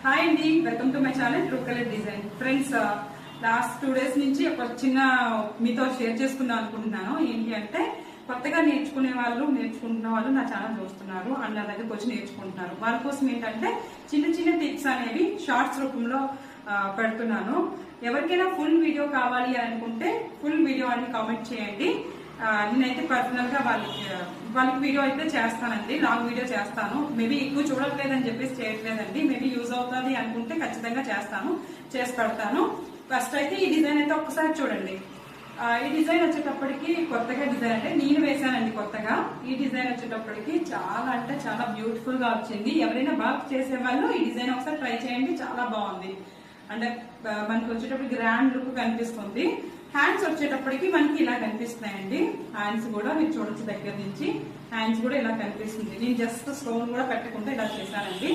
Hi అండి, welcome to my channel true colour design. Friends, last 2 days నుంచి ఒక చిన్న మీతో షేర్ చేసుకుందాం అనుకుంటున్నాను. ఏంటి అంటే కొత్తగా నేర్చుకుంటున్న వాళ్ళు నా ఛానల్ చూస్తున్నారు అండ్ నా దగ్గరకు వచ్చి నేర్చుకుంటున్నారు. వాళ్ళ కోసం ఏంటంటే చిన్న చిన్న టిప్స్ అనేవి షార్ట్స్ రూపంలో పెడుతున్నాను. ఎవరికైనా ఫుల్ వీడియో కావాలి అనుకుంటే ఫుల్ వీడియో అని కామెంట్ చేయండి. నేనైతే పర్సనల్ గా వాళ్ళకి వీడియో అయితే చేస్తానండి, లాంగ్ వీడియో చేస్తాను. మేబీ ఎక్కువ చూడట్లేదని చెప్పేసి చేయట్లేదండి. మేబీ యూజ్ అవుతుంది అనుకుంటే ఖచ్చితంగా చేసి పెడతాను. ఫస్ట్ అయితే ఈ డిజైన్ అయితే ఒక్కసారి చూడండి. ఈ డిజైన్ వచ్చేటప్పటికి కొత్తగా డిజైన్ అంటే నేను వేసానండి కొత్తగా. ఈ డిజైన్ వచ్చేటప్పటికి చాలా అంటే చాలా బ్యూటిఫుల్ గా వచ్చింది. ఎవరైనా బాగా చేసే వాళ్ళు ఈ డిజైన్ ఒకసారి ట్రై చేయండి, చాలా బాగుంది. అంటే మనకి వచ్చేటప్పటికి గ్రాండ్ లుక్ కనిపిస్తుంది. హ్యాండ్స్ వచ్చేటప్పటికి మనకి ఇలా కనిపిస్తున్నాయండి. హ్యాండ్స్ కూడా మీరు చూడొచ్చు, దగ్గర నుంచి హ్యాండ్స్ కూడా ఇలా కనిపిస్తుంది. నేను జస్ట్ స్టోన్ కూడా పెట్టకుండా ఇలా చేశానండి.